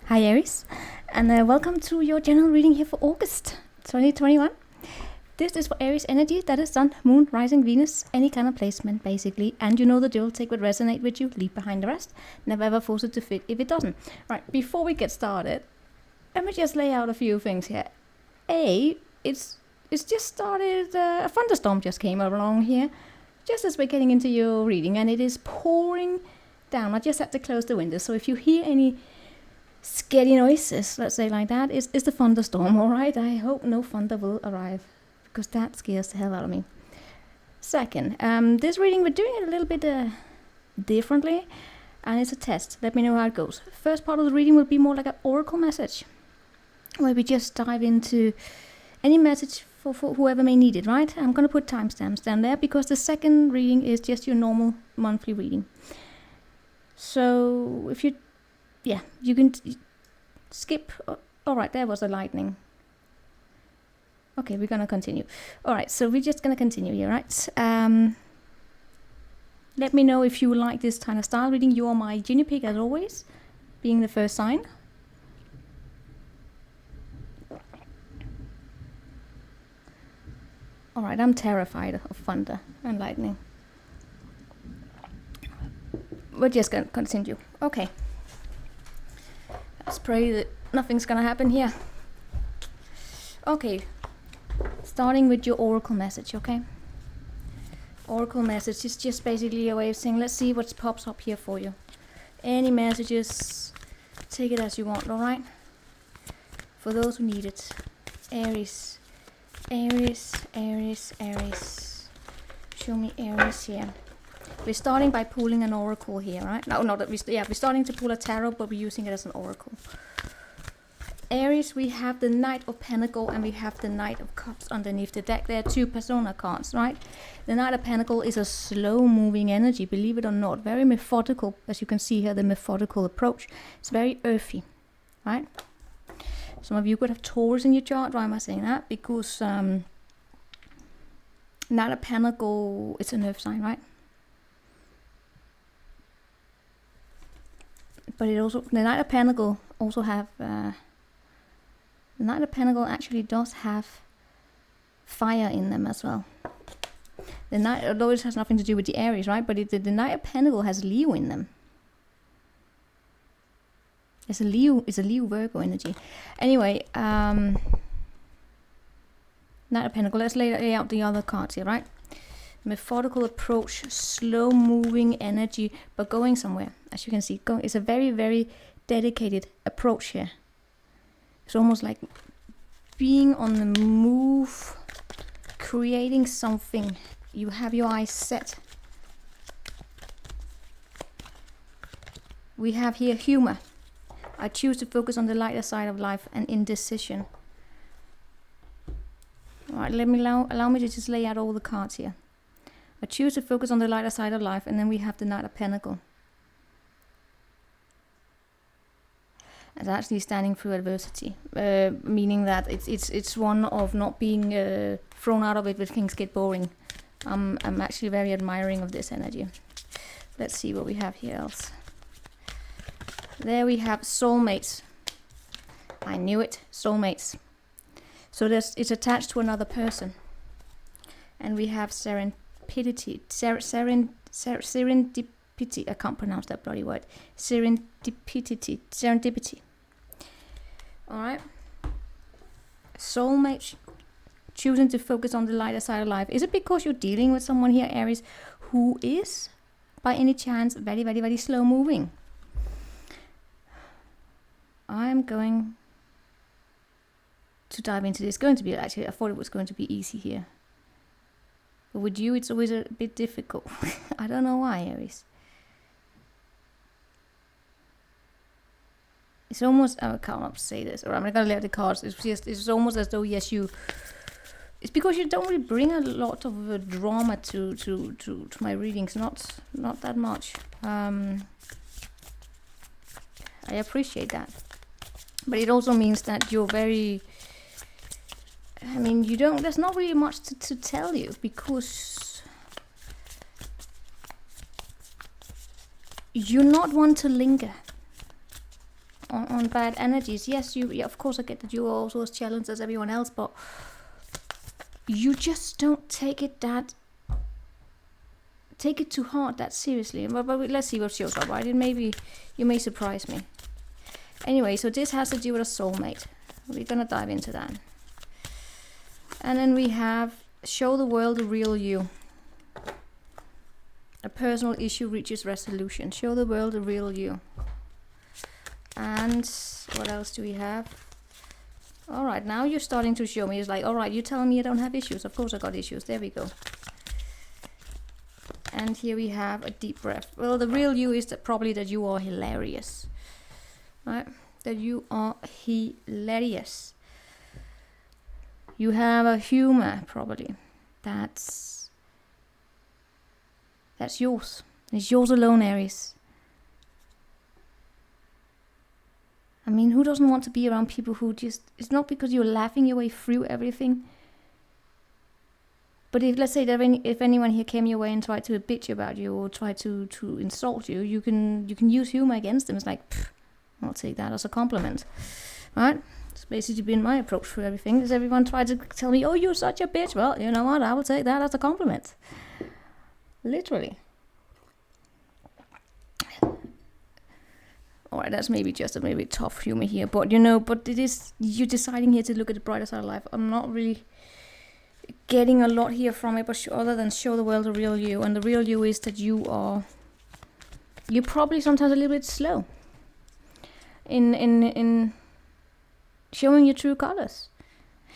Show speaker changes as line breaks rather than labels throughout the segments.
Hi Aries, and welcome to your general reading here for August 2021. This is for Aries energy, that is Sun, Moon, Rising, Venus, any kind of placement basically, and you know the drill, take what resonate with you, leave behind the rest, never ever force it to fit if it doesn't. Right, before we get started, let me just lay out a few things here. It's just started, a thunderstorm just came along here, just as we're getting into your reading, and it is pouring down. I just had to close the window, so if you hear any scary noises, let's say like that, is the thunderstorm, alright? I hope no thunder will arrive, because that scares the hell out of me. Second, this reading, we're doing it a little bit differently, and it's a test. Let me know how it goes. First part of the reading will be more like an oracle message, where we just dive into any message for whoever may need it, right? I'm going to put timestamps down there, because the second reading is just your normal monthly reading. So if you can skip. Alright, there was the lightning. Okay, we're gonna continue. Alright, so we're just gonna continue here, right? Let me know if you like this kind of style reading. You are my guinea pig as always, being the first sign. Alright, I'm terrified of thunder and lightning. We're just gonna continue. Okay. Let's pray that nothing's gonna happen here. Okay, starting with your oracle message, okay? Oracle message is just basically a way of saying, let's see what pops up here for you. Any messages, take it as you want, alright? For those who need it. Aries. Aries, Aries, Aries. Show me Aries here. We're starting by pulling an oracle here, right? We're starting to pull a tarot, but we're using it as an oracle. Aries, we have the Knight of Pentacles and we have the Knight of Cups underneath the deck. There are two persona cards, right? The Knight of Pentacles is a slow-moving energy, believe it or not. Very methodical, as you can see here, the methodical approach. It's very earthy, right? Some of you could have Taurus in your chart. Why am I saying that? Because Knight of Pentacles, it's an earth sign, right? But it also, the Knight of Pentacles also have, the Knight of Pentacles actually does have fire in them as well. The Knight, although it has nothing to do with the Aries, right? But the Knight of Pentacles has Leo in them. It's a Leo Virgo energy. Anyway, Knight of Pentacles, let's lay out the other cards here, right? Methodical approach, slow moving energy, but going somewhere. As you can see, it's a very, very dedicated approach here. It's almost like being on the move, creating something. You have your eyes set. We have here humor. I choose to focus on the lighter side of life and indecision. Alright, allow me to just lay out all the cards here. I choose to focus on the lighter side of life, and then we have the Knight of Pentacles. It's actually standing through adversity, meaning that it's one of not being thrown out of it when things get boring. I'm actually very admiring of this energy. Let's see what we have here else. There we have soulmates. I knew it, soulmates. So it's attached to another person, and we have serendipity. I can't pronounce that bloody word. Serendipity. Alright. Soulmate, choosing to focus on the lighter side of life. Is it because you're dealing with someone here, Aries, who is, by any chance, very, very, very slow moving? I'm going to dive into this. I thought it was going to be easy here. But with you, it's always a bit difficult. I don't know why, Aries. It's almost, I can't say this, or I'm not gonna let the cards. It's almost as though, yes, it's because you don't really bring a lot of drama to my readings. Not that much. I appreciate that, but it also means that you're very. I mean, there's not really much to tell you, because you're not one to linger. on bad energies. Yes, yeah, of course I get that you are also as challenged as everyone else, but you just don't take it too hard, that seriously. But let's see what shows up, right? You may surprise me. Anyway, so this has to do with a soulmate. We're gonna dive into that. And then we have show the world the real you. A personal issue reaches resolution. Show the world the real you. And what else do we have? All right, now you're starting to show me. It's like, all right, you're telling me I don't have issues. Of course I got issues. There we go. And here we have a deep breath. Well, the real you is that probably that you are hilarious. Right? That you are hilarious. You have a humor, probably. That's yours. It's yours alone, Aries. I mean, who doesn't want to be around people who just... It's not because you're laughing your way through everything. But if, let's say, that if anyone here came your way and tried to bitch about you or tried to insult you, you can use humor against them. It's like, I'll take that as a compliment. Right? It's basically been my approach for everything. Is everyone tried to tell me, oh, you're such a bitch. Well, you know what? I will take that as a compliment. Literally. Alright, that's maybe just a maybe tough humor here, but but it is, you're deciding here to look at the brighter side of life. I'm not really getting a lot here from it, but other than show the world the real you, and the real you is that you're probably sometimes a little bit slow in showing your true colors.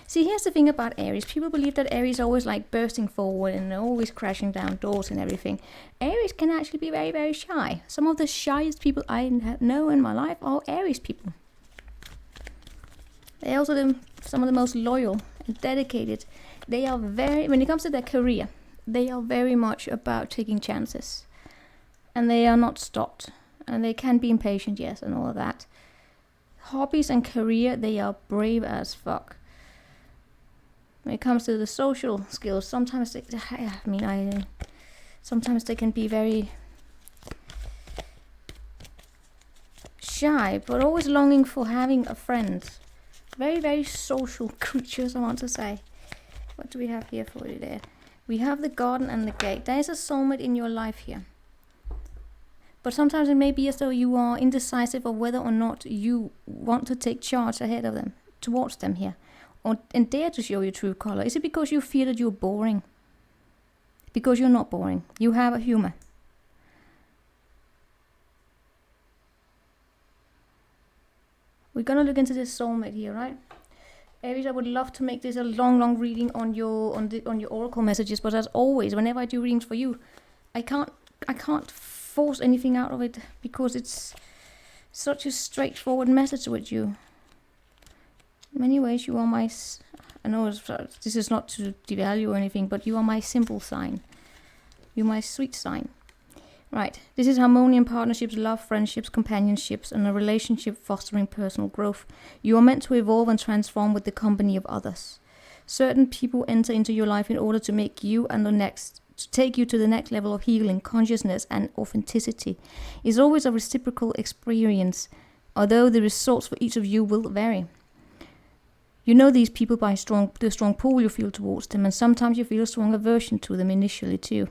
See, here's the thing about Aries. People believe that Aries are always like bursting forward and always crashing down doors and everything. Aries can actually be very, very shy. Some of the shyest people I know in my life are Aries people. They're also some of the most loyal and dedicated. They are when it comes to their career, they are very much about taking chances. And they are not stopped. And they can be impatient, yes, and all of that. Hobbies and career, they are brave as fuck. When it comes to the social skills, sometimes sometimes they can be very shy, but always longing for having a friend. Very, very social creatures, I want to say. What do we have here for you there? We have the garden and the gate. There is a soulmate in your life here. But sometimes it may be as though you are indecisive of whether or not you want to take charge ahead of them, towards them here. And dare to show your true color. Is it because you feel that you're boring? Because you're not boring. You have a humor. We're gonna look into this soulmate here, right? Aries, I would love to make this a long reading on your oracle messages, but as always, whenever I do readings for you, I can't force anything out of it because it's such a straightforward message with you. In many ways, you are my... I know this is not to devalue or anything, but you are my simple sign. You're my sweet sign. Right. This is harmony in partnerships, love, friendships, companionships, and a relationship fostering personal growth. You are meant to evolve and transform with the company of others. Certain people enter into your life in order to make you and to take you to the next level of healing, consciousness, and authenticity. It's always a reciprocal experience, although the results for each of you will vary. You know these people by the strong pull you feel towards them, and sometimes you feel a strong aversion to them initially too.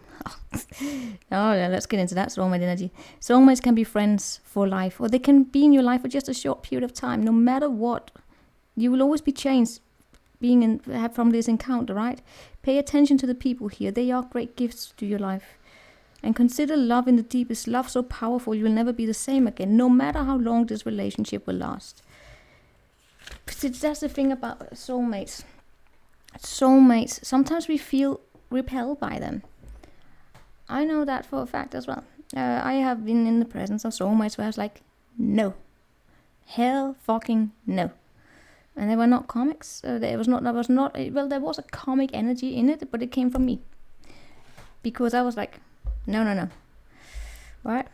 Oh yeah, let's get into that soulmate energy. Soulmates can be friends for life, or they can be in your life for just a short period of time. No matter what, you will always be changed from this encounter, right? Pay attention to the people here. They are great gifts to your life. And consider love in the deepest. Love so powerful you will never be the same again, no matter how long this relationship will last. That's the thing about soulmates. Soulmates, sometimes we feel repelled by them. I know that for a fact as well. I have been in the presence of soulmates where I was like, no. Hell fucking no. And they were not comics. There was a comic energy in it, but it came from me. Because I was like, no. Right?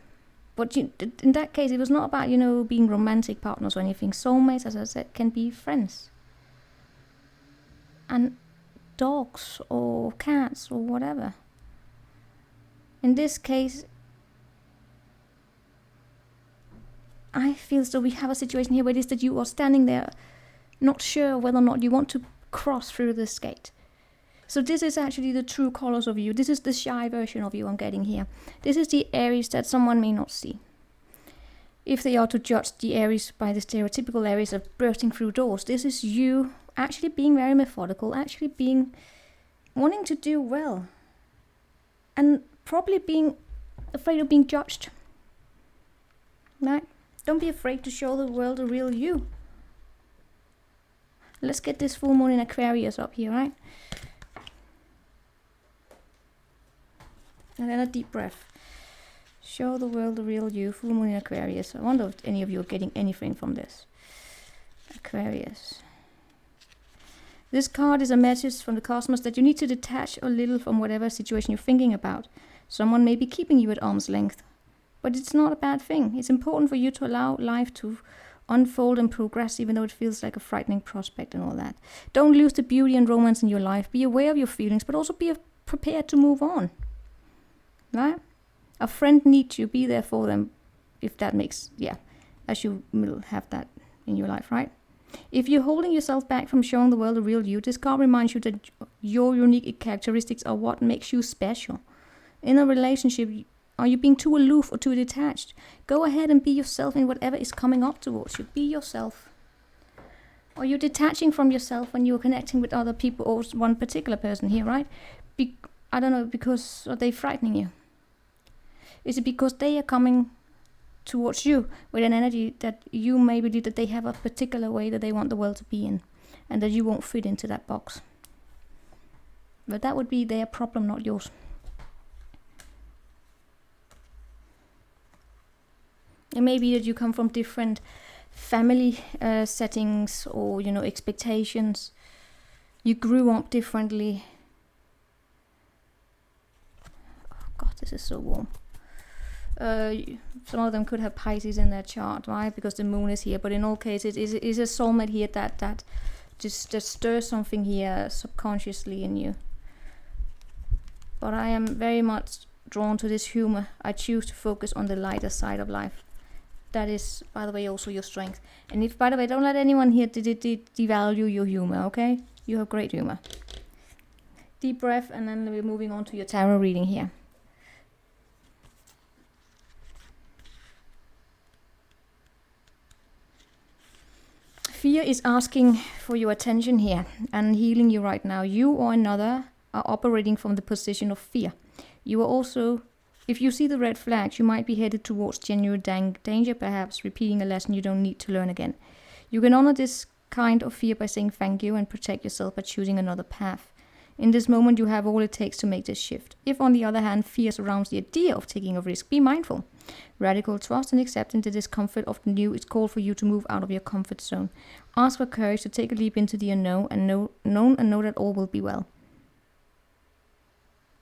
But in that case, it was not about, being romantic partners or anything. Soulmates, as I said, can be friends. And dogs or cats or whatever. In this case, I feel so we have a situation here where it is that you are standing there not sure whether or not you want to cross through this gate. So this is actually the true colors of you. This is the shy version of you I'm getting here. This is the Aries that someone may not see. If they are to judge the Aries by the stereotypical Aries of bursting through doors, this is you actually being very methodical, actually wanting to do well, and probably being afraid of being judged. Right? Don't be afraid to show the world the real you. Let's get this full moon in Aquarius up here, right? And then a deep breath. Show the world the real you, full moon in Aquarius. I wonder if any of you are getting anything from this. Aquarius. This card is a message from the cosmos that you need to detach a little from whatever situation you're thinking about. Someone may be keeping you at arm's length, but it's not a bad thing. It's important for you to allow life to unfold and progress, even though it feels like a frightening prospect and all that. Don't lose the beauty and romance in your life. Be aware of your feelings, but also be prepared to move on. Right? A friend needs you. Be there for them, if that makes, as you will have that in your life, right? If you're holding yourself back from showing the world the real you, this card reminds you that your unique characteristics are what makes you special. In a relationship, are you being too aloof or too detached? Go ahead and be yourself in whatever is coming up towards you. Be yourself. Are you detaching from yourself when you're connecting with other people or one particular person here, right? I don't know, because are they frightening you? Is it because they are coming towards you with an energy that you may believe that they have a particular way that they want the world to be in, and that you won't fit into that box? But that would be their problem, not yours. It may be that you come from different family settings or, expectations. You grew up differently. Oh God, this is so warm. Some of them could have Pisces in their chart, right? Because the moon is here. But in all cases, it is a soulmate here that just stirs something here subconsciously in you. But I am very much drawn to this humor. I choose to focus on the lighter side of life. That is, by the way, also your strength. And if, by the way, don't let anyone here devalue your humor, okay? You have great humor. Deep breath, and then we're moving on to your tarot reading here. Fear is asking for your attention here and healing you right now. You or another are operating from the position of fear. You are also, if you see the red flags, you might be headed towards genuine danger, perhaps repeating a lesson you don't need to learn again. You can honor this kind of fear by saying thank you and protect yourself by choosing another path. In this moment, you have all it takes to make this shift. If, on the other hand, fear surrounds the idea of taking a risk, be mindful. Radical trust and accepting the discomfort of the new is called for you to move out of your comfort zone. Ask for courage to take a leap into the unknown and know that all will be well.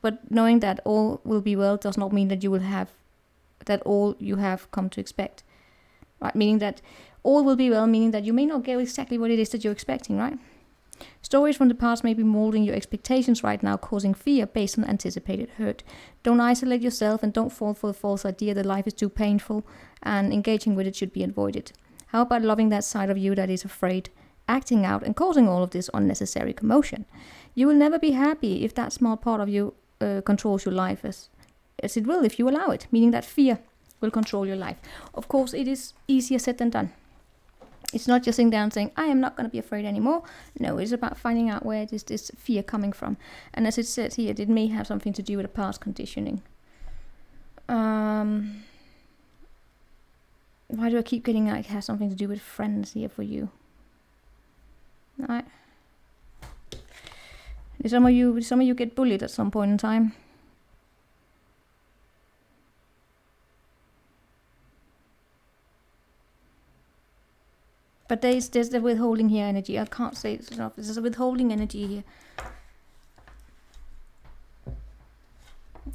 But knowing that all will be well does not mean that you will have that all you have come to expect. Right? Meaning that all will be well, meaning that you may not get exactly what it is that you're expecting, right? Stories from the past may be molding your expectations right now, causing fear based on anticipated hurt. Don't isolate yourself and don't fall for the false idea that life is too painful and engaging with it should be avoided. How about loving that side of you that is afraid, acting out and causing all of this unnecessary commotion? You will never be happy if that small part of you controls your life as it will if you allow it, meaning that fear will control your life. Of course, it is easier said than done. It's not just sitting down saying, I am not going to be afraid anymore. No, it's about finding out where is this fear coming from. And as it says here, it may have something to do with a past conditioning. Why do I keep getting like it has something to do with friends here for you? Right. Did some of you get bullied at some point in time? But there's the withholding here energy. I can't say it enough. There's a withholding energy here.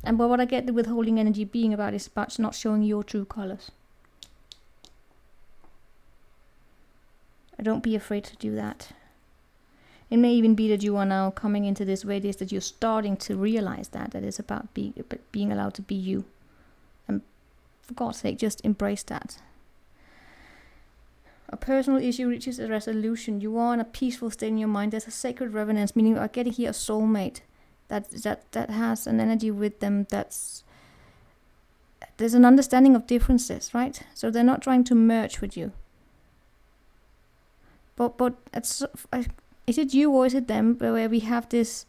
And what I get the withholding energy being about is about not showing your true colors. Don't be afraid to do that. It may even be that you are now coming into this way, it is that you're starting to realize that it's about being allowed to be you. And for God's sake, just embrace that. A personal issue reaches a resolution. You are in a peaceful state in your mind. There's a sacred reverence, meaning you are getting here a soulmate that has an energy with them there's an understanding of differences, right? So they're not trying to merge with you. But is it you or is it them where we have this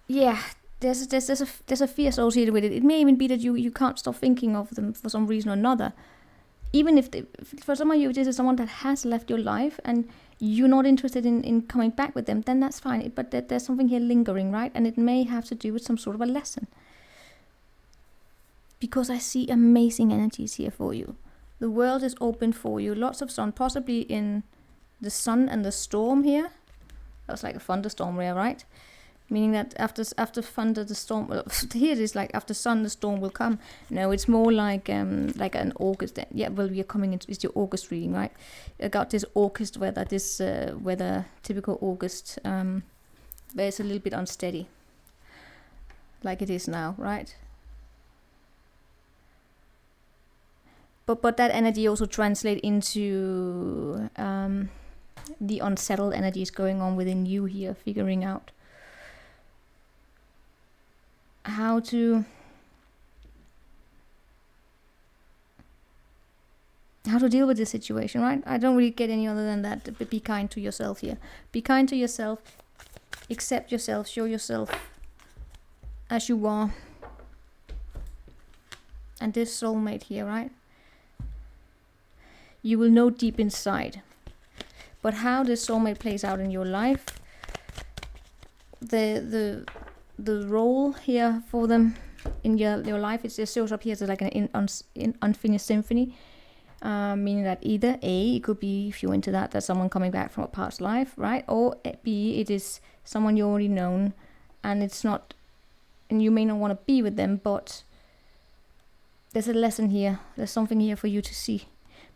there's a fear associated with it. It may even be that you can't stop thinking of them for some reason or another. Even if for some of you this is someone that has left your life and you're not interested in coming back with them, then that's fine. But there's something here lingering, right? And it may have to do with some sort of a lesson. Because I see amazing energies here for you. The world is open for you. Lots of sun, possibly in the sun and the storm here. That was like a thunderstorm there, right? Meaning that after thunder, the storm. Well, here it is like after sun, the storm will come. No, it's more like an August. Yeah, well, we are coming into it's your August reading, right? I got this August weather, typical August, where it's a little bit unsteady, like it is now, right? But that energy also translates into the unsettled energies going on within you here, figuring out how to deal with this situation, right? I don't really get any other than that. But be kind to yourself here. Be kind to yourself. Accept yourself. Show yourself as you are. And this soulmate here, right? You will know deep inside. But how this soulmate plays out in your life, the role here for them in your life, it just shows up here as like an unfinished symphony, meaning that either A, it could be, if you're into that's someone coming back from a past life, right? Or B, it is someone you already known, and it's not, and you may not want to be with them, but there's a lesson here. There's something here for you to see.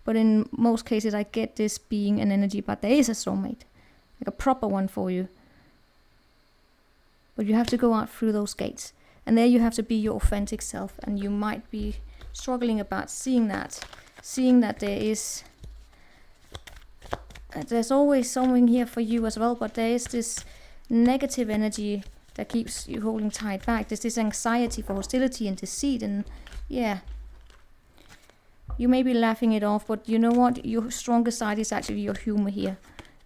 But in most cases, I get this being an energy, but there is a soulmate, like a proper one for you. But you have to go out through those gates. And there you have to be your authentic self. And you might be struggling about seeing that there's always something here for you as well. But there is this negative energy that keeps you holding tight back. There's this anxiety for hostility and deceit. And yeah, you may be laughing it off, but you know what? Your strongest side is actually your humor here.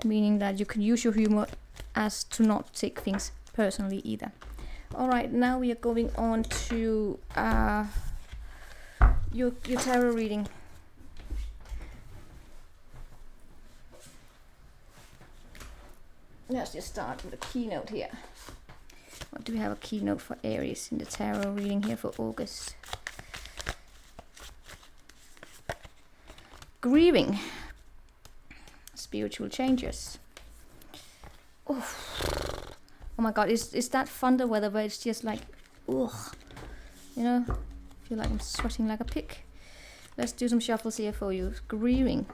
Meaning that you can use your humor as to not take things personally either. All right, now we are going on to your tarot reading. Let's just start with a keynote here. What do we have a keynote for Aries in the tarot reading here for August? Grieving. Spiritual changes. Oh my god, is that thunder weather where it's just like, ugh, you know, feel like I'm sweating like a pig. Let's do some shuffles here for you. Grieving.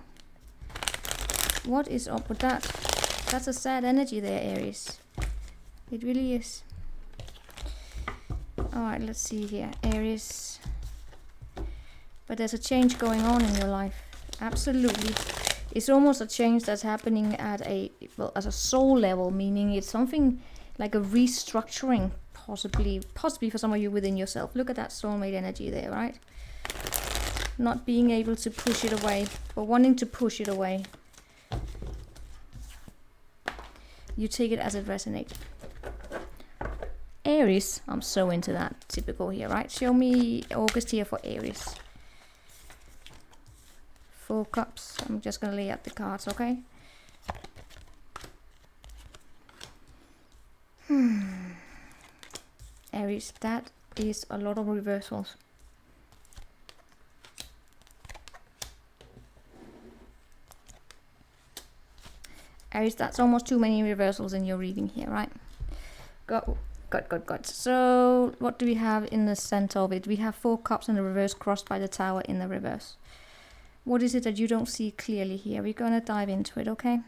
What is up with that? That's a sad energy there, Aries. It really is. Alright, let's see here. Aries. But there's a change going on in your life. Absolutely. It's almost a change that's happening at a soul level, meaning it's something like a restructuring, possibly for some of you within yourself. Look at that soulmate energy there, right? Not being able to push it away, but wanting to push it away. You take it as it resonates. Aries, I'm so into that. Typical here, right? Show me August here for Aries. 4 cups. I'm just gonna lay out the cards, okay? Aries, that is a lot of reversals. Aries, that's almost too many reversals in your reading here, right? Good. So, what do we have in the center of it? We have 4 cups in the reverse crossed by the tower in the reverse. What is it that you don't see clearly here? We're gonna dive into it, okay?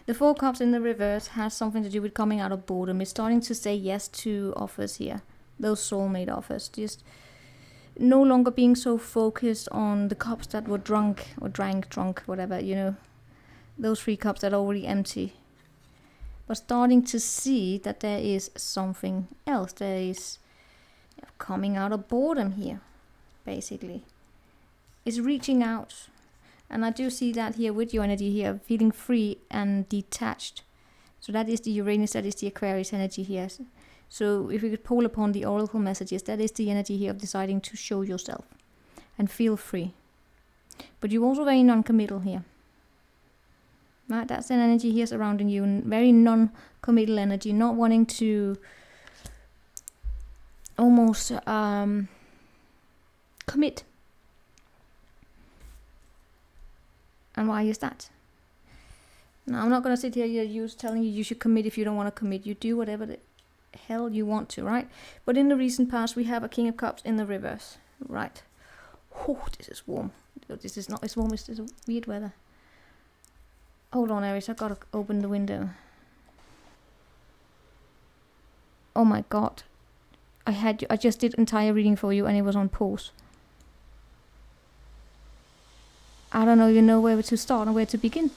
The 4 cups in the reverse has something to do with coming out of boredom. It's starting to say yes to offers here. Those soulmate offers. Just no longer being so focused on the cups that were drunk, whatever, those 3 cups that are already empty. But starting to see that there is something else. There is coming out of boredom here, basically. It's reaching out. And I do see that here with your energy here, feeling free and detached. So that is the Uranus, that is the Aquarius energy here. So if we could pull upon the oracle messages, that is the energy here of deciding to show yourself and feel free. But you're also very non-committal here. Right? That's an energy here surrounding you, and very non-committal energy, not wanting to almost commit. And why is that? Now, I'm not going to sit here telling you should commit if you don't want to commit. You do whatever the hell you want to, right? But in the recent past, we have a King of Cups in the reverse, right? Oh, this is warm. This is not as warm as this weird weather. Hold on, Aries, I gotta open the window. Oh my god. I just did entire reading for you and it was on pause. I don't know where to start and where to begin.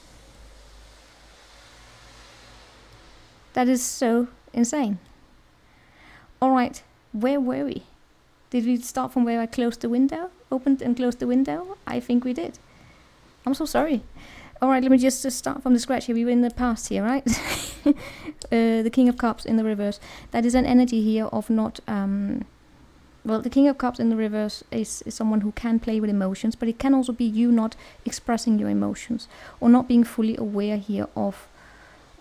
That is so insane. Alright, where were we? Did we start from where I closed the window? Opened and closed the window? I think we did. I'm so sorry. Alright, let me just start from the scratch here. We were in the past here, right? The King of Cups in the reverse. That is an energy here of not... well, the King of Cups in the reverse is someone who can play with emotions, but it can also be you not expressing your emotions or not being fully aware here of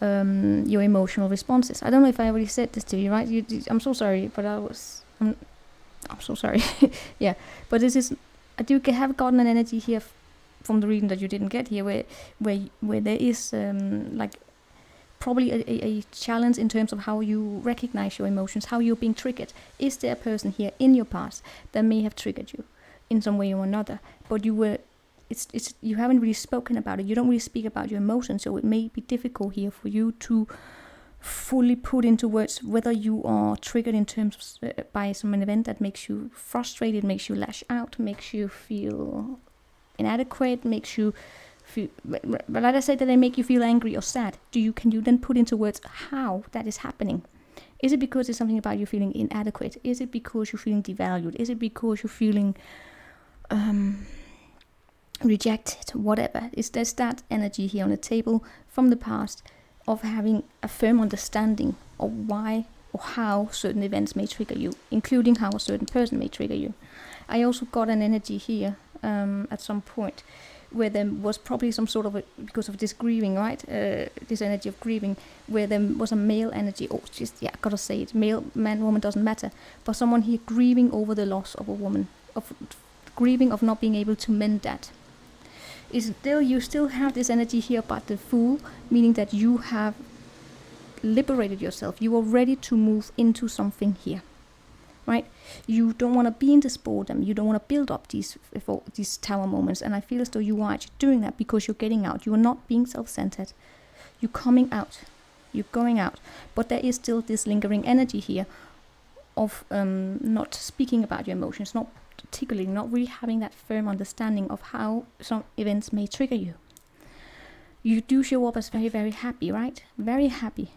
your emotional responses. I don't know if I already said this to you, right? I'm so sorry, but I'm so sorry. Yeah, but this is... I do have gotten an energy here from the reading that you didn't get here, where there is like probably a challenge in terms of how you recognize your emotions, how you're being triggered. Is there a person here in your past that may have triggered you in some way or another, but you haven't really spoken about it. You don't really speak about your emotions, so it may be difficult here for you to fully put into words whether you are triggered in terms of by some event that makes you frustrated, makes you lash out, makes you feel inadequate, makes you feel, but like I said, that they make you feel angry or sad. Can you then put into words how that is happening? Is it because it's something about you feeling inadequate? Is it because you're feeling devalued? Is it because you're feeling rejected? Whatever. There's that energy here on the table from the past of having a firm understanding of why or how certain events may trigger you, including how a certain person may trigger you. I also got an energy here at some point where there was probably some sort of because of this grieving, right? This energy of grieving, where there was a male energy, gotta say it, man, woman, doesn't matter, but someone here grieving over the loss of a woman, of grieving of not being able to mend that. You still have this energy here about the Fool, meaning that you have liberated yourself. You are ready to move into something here, right? You don't want to be in this boredom. You don't want to build up these tower moments. And I feel as though you are actually doing that because you're getting out. You are not being self-centered. You're coming out. You're going out. But there is still this lingering energy here of not speaking about your emotions, not really having that firm understanding of how some events may trigger you. You do show up as very, very happy, right? Very happy.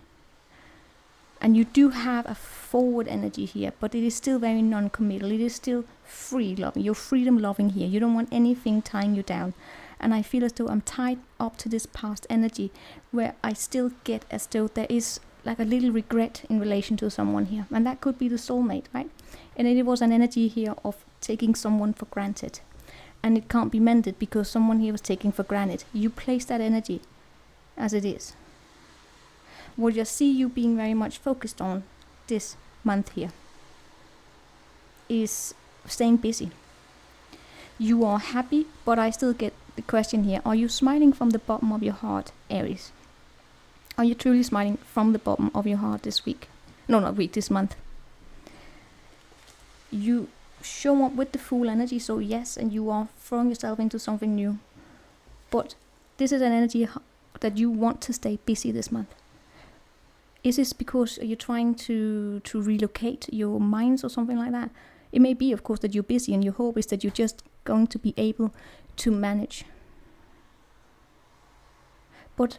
And you do have a forward energy here, but it is still very non-committal. It is still free loving. You're freedom loving here. You don't want anything tying you down. And I feel as though I'm tied up to this past energy where I still get as though there is like a little regret in relation to someone here. And that could be the soulmate, right? And it was an energy here of taking someone for granted. And it can't be mended because someone here was taken for granted. You place that energy as it is. What you see you being very much focused on this month here is staying busy. You are happy, but I still get the question here. Are you smiling from the bottom of your heart, Aries? Are you truly smiling from the bottom of your heart this week? No, not week, this month. You show up with the Fool energy, so yes, and you are throwing yourself into something new. But this is an energy that you want to stay busy this month. Is this because you're trying to relocate your minds or something like that? It may be, of course, that you're busy and your hope is that you're just going to be able to manage. But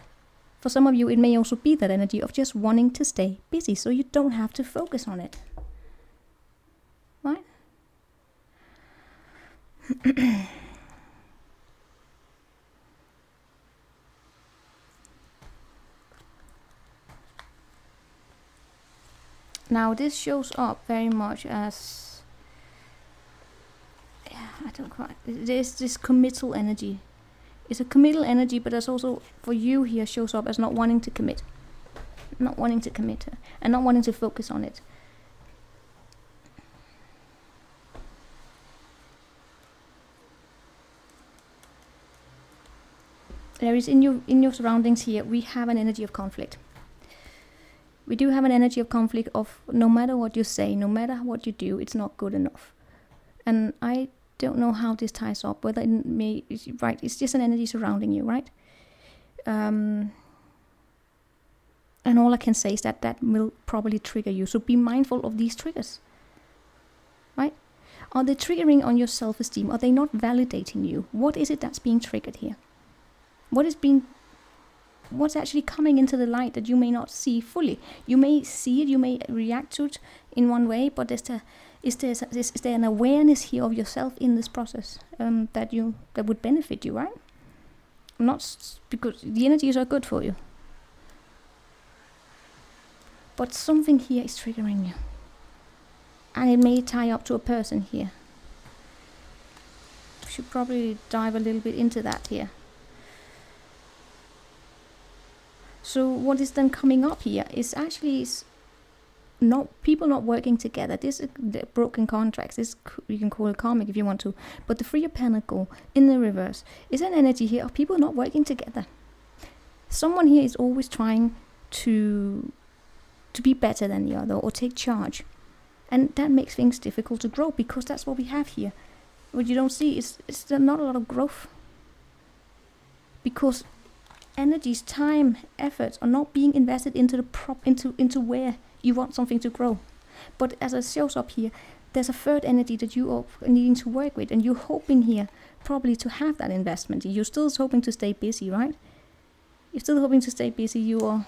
for some of you, it may also be that energy of just wanting to stay busy so you don't have to focus on it. Right? Now this shows up very much as, I don't quite, there's this committal energy. It's a committal energy, but there's also, for you here, shows up as not wanting to commit. Not wanting to commit and not wanting to focus on it. There is in your surroundings here, we have an energy of conflict. We do have an energy of conflict of no matter what you say, no matter what you do, it's not good enough. And I don't know how this ties up, whether it may, right, it's just an energy surrounding you, right? And all I can say is that will probably trigger you. So be mindful of these triggers, right? Are they triggering on your self-esteem? Are they not validating you? What is it that's being triggered here? What's actually coming into the light that you may not see fully? You may see it, you may react to it in one way, but is there an awareness here of yourself in this process that would benefit you, right? Not because the energies are good for you, but something here is triggering you, and it may tie up to a person here. We should probably dive a little bit into that here. So what is then coming up here is actually not people not working together. This is the broken contracts. This you can call it karmic if you want to. But the Three of Pentacles in the reverse is an energy here of people not working together. Someone here is always trying to be better than the other or take charge. And that makes things difficult to grow because that's what we have here. What you don't see is not a lot of growth. Because energies, time, efforts are not being invested into into where you want something to grow. But as it shows up here, there's a third energy that you are needing to work with, and you're hoping here probably to have that investment. You're still hoping to stay busy, right? You're still hoping to stay busy. You are,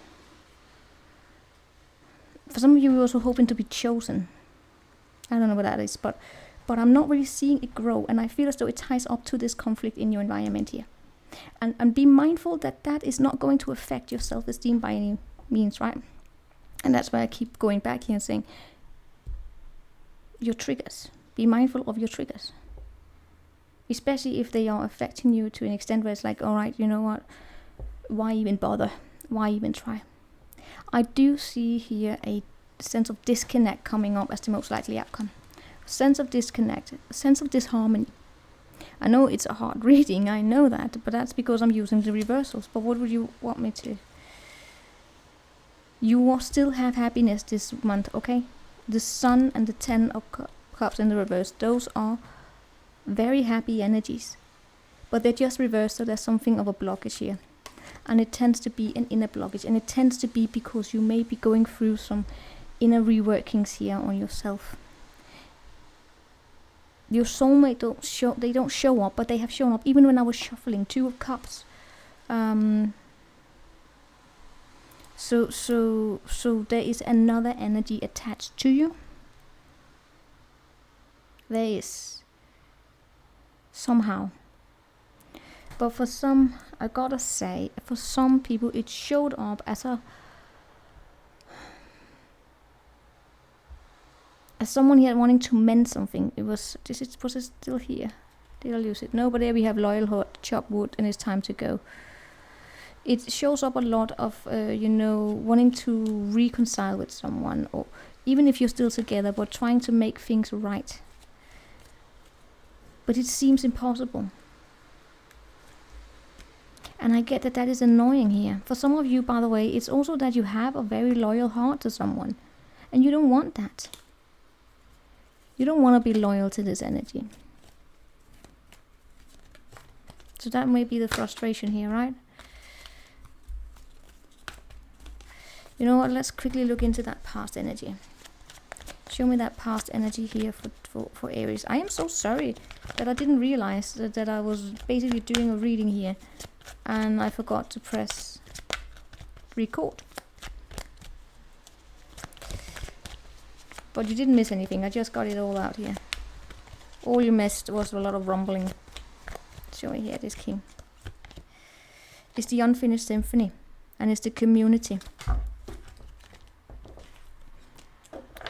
for some of you, you're also hoping to be chosen. I don't know what that is, but I'm not really seeing it grow, and I feel as though it ties up to this conflict in your environment here. And be mindful that is not going to affect your self-esteem by any means, right? And that's why I keep going back here and saying, your triggers. Be mindful of your triggers. Especially if they are affecting you to an extent where it's like, all right, you know what? Why even bother? Why even try? I do see here a sense of disconnect coming up as the most likely outcome. Sense of disconnect, sense of disharmony. I know it's a hard reading, I know that, but that's because I'm using the reversals. But what would you want me to? You will still have happiness this month, okay? The Sun and the Ten of Cups in the reverse, those are very happy energies. But they're just reversed, so there's something of a blockage here. And it tends to be an inner blockage, and it tends to be because you may be going through some inner reworkings here on yourself. Your soulmate don't show up, but they have shown up even when I was shuffling. Two of Cups. So there is another energy attached to you. There is somehow. But for some, I gotta say, for some people it showed up as someone here wanting to mend something. Was it still here? Did I lose it? No, but there we have loyal heart, chop wood, and it's time to go. It shows up a lot of, wanting to reconcile with someone, or even if you're still together, but trying to make things right. But it seems impossible. And I get that is annoying here. For some of you, by the way, it's also that you have a very loyal heart to someone, and you don't want that. You don't want to be loyal to this energy. So that may be the frustration here, right? You know what, let's quickly look into that past energy. Show me that past energy here for Aries. I am so sorry that I didn't realize that I was basically doing a reading here and I forgot to press record. But you didn't miss anything. I just got it all out here. All you missed was a lot of rumbling. Show me here, this king. It's the unfinished symphony and it's the community.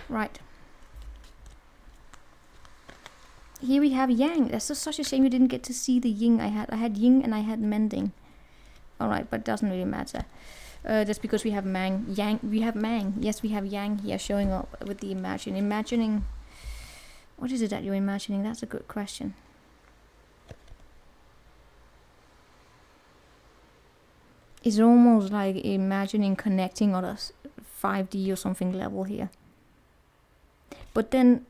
Right. Here we have yang. That's such a shame you didn't get to see the yin I had. I had yin and I had mending. Alright, but it doesn't really matter. That's because we have yang. We have mang. Yes, we have yang here showing up with the imagining. What is it that you're imagining? That's a good question. It's almost like imagining connecting on a 5D or something level here. But then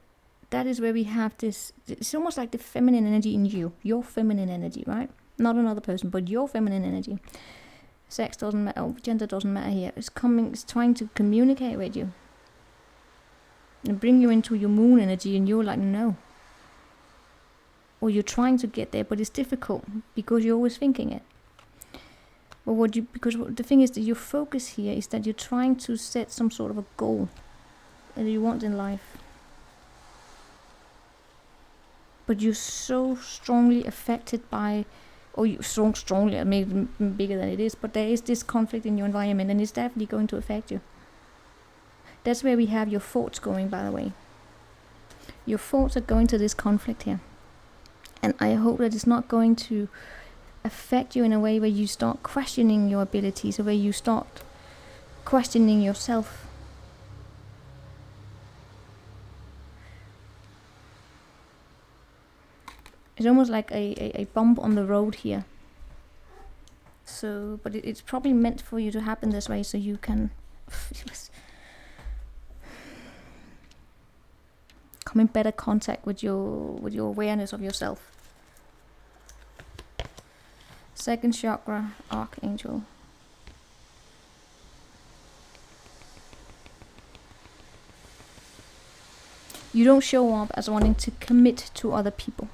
that is where we have this, it's almost like the feminine energy in you, your feminine energy, right? Not another person, but your feminine energy. Sex doesn't matter, gender doesn't matter here. It's trying to communicate with you and bring you into your moon energy, and you're like, no. Or you're trying to get there, but it's difficult because you're always thinking it. But because the thing is that your focus here is that you're trying to set some sort of a goal that you want in life. But you're so strongly affected by, or you strongly, I made it bigger than it is, but there is this conflict in your environment and it's definitely going to affect you. That's where we have your thoughts going, by the way. Your thoughts are going to this conflict here. And I hope that it's not going to affect you in a way where you start questioning your abilities, or where you start questioning yourself. It's almost like a bump on the road here. So, but it's probably meant for you to happen this way so you can come in better contact with your awareness of yourself. Second chakra, archangel. You don't show up as wanting to commit to other people.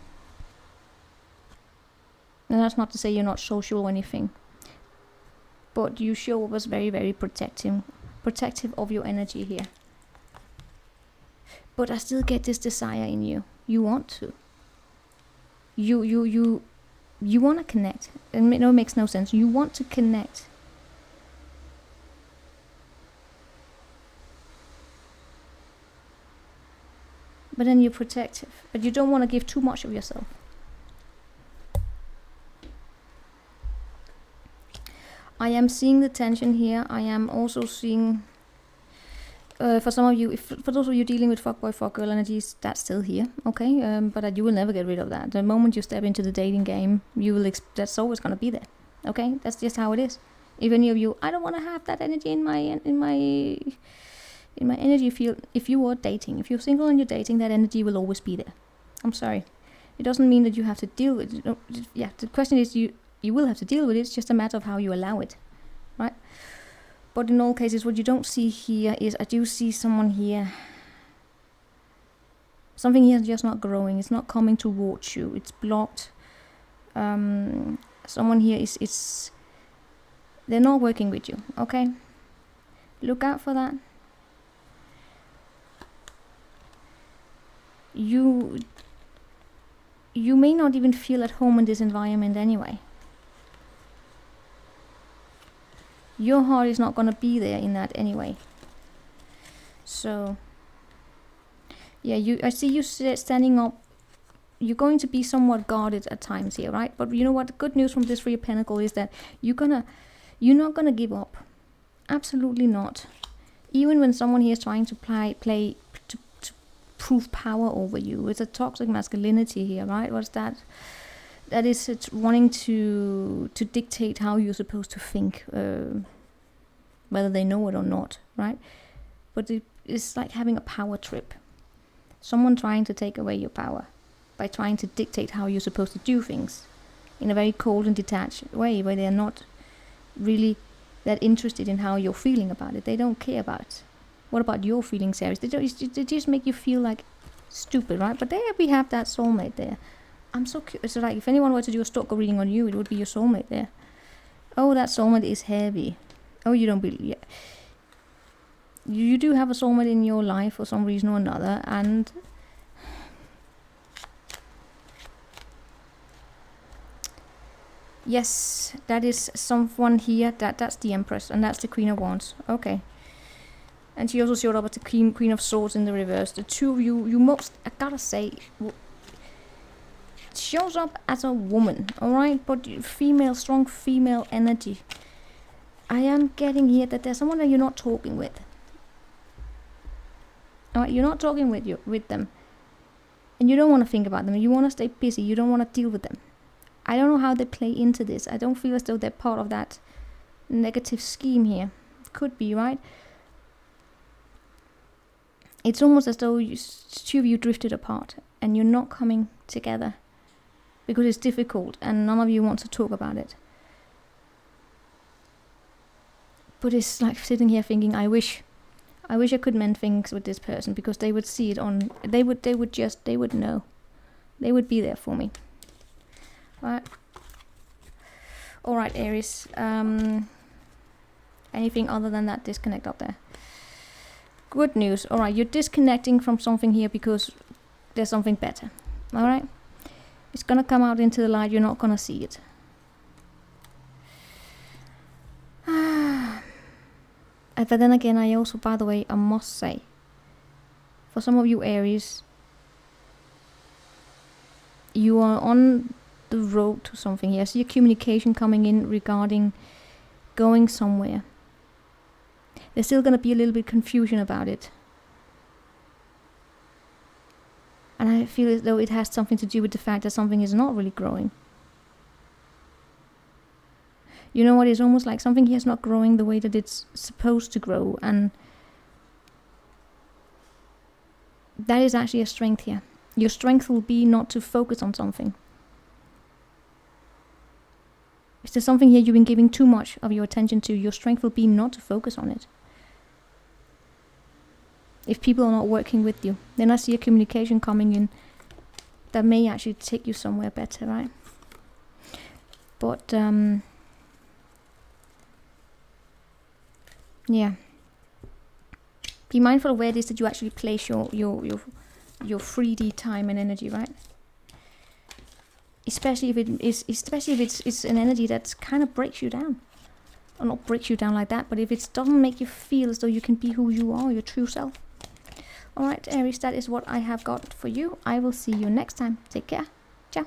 And that's not to say you're not social or anything. But you show up as very, very protective of your energy here. But I still get this desire in you. You want to. You want to connect. And it makes no sense. You want to connect. But then you're protective. But you don't want to give too much of yourself. I am seeing the tension here. I am also seeing, for some of you, for those of you dealing with fuckboy, fuckgirl energies, that's still here, okay? But you will never get rid of that. The moment you step into the dating game, you will that's always gonna be there, okay? That's just how it is. If any of you, I don't want to have that energy in my energy field. If you are dating, if you're single and you're dating, that energy will always be there. I'm sorry. It doesn't mean that you have to deal with it. Yeah, the question is you will have to deal with it. It's just a matter of how you allow it, right? But in all cases, what you don't see here is I do see someone here. Something here is just not growing. It's not coming towards you. It's blocked. Someone here is they're not working with you, okay? Look out for that. You may not even feel at home in this environment anyway. Your heart is not going to be there in that anyway. So, yeah, I see you standing up. You're going to be somewhat guarded at times here, right? But you know what? The good news from this Three of Pentacles is that you're not gonna give up. Absolutely not. Even when someone here is trying to play to prove power over you, it's a toxic masculinity here, right? What's that? That is, it's wanting to dictate how you're supposed to think, whether they know it or not, right? But it's like having a power trip. Someone trying to take away your power by trying to dictate how you're supposed to do things in a very cold and detached way, where they're not really that interested in how you're feeling about it. They don't care about it. What about your feelings, Aries? They just make you feel like stupid, right? But there we have that soulmate there. I'm so curious. So like, if anyone were to do a stalker reading on you, it would be your soulmate there. Oh, that soulmate is heavy. Oh, you don't believe... Yeah. You do have a soulmate in your life for some reason or another, and... Yes, that is someone here. That's the Empress, and that's the Queen of Wands. Okay. And she also showed up as the Queen of Swords in the reverse. The two of you most, I gotta say, shows up as a woman, alright? But female, strong female energy. I am getting here that there's someone that you're not talking with. Alright, you're not talking with them. And you don't want to think about them. You want to stay busy. You don't want to deal with them. I don't know how they play into this. I don't feel as though they're part of that negative scheme here. Could be, right? It's almost as though two of you drifted apart and you're not coming together because it's difficult and none of you want to talk about it. But it's like sitting here thinking, I wish I could mend things with this person, because they would see it on, they would know. They would be there for me. Alright, Aries. Anything other than that disconnect up there? Good news. Alright, you're disconnecting from something here because there's something better. Alright? It's gonna come out into the light. You're not gonna see it. But then again, I also, by the way, I must say, for some of you Aries, you are on the road to something here. I see a communication coming in regarding going somewhere. There's still going to be a little bit confusion about it. And I feel as though it has something to do with the fact that something is not really growing. You know what? It's almost like something here is not growing the way that it's supposed to grow. And that is actually a strength here. Your strength will be not to focus on something. If there's something here you've been giving too much of your attention to, your strength will be not to focus on it. If people are not working with you, then I see a communication coming in that may actually take you somewhere better, right? But, yeah. Be mindful of where it is that you actually place your 3D time and energy, right? Especially if it's an energy that kind of breaks you down. Or not breaks you down like that, but if it doesn't make you feel as though you can be who you are, your true self. Alright, Aries, that is what I have got for you. I will see you next time. Take care. Ciao.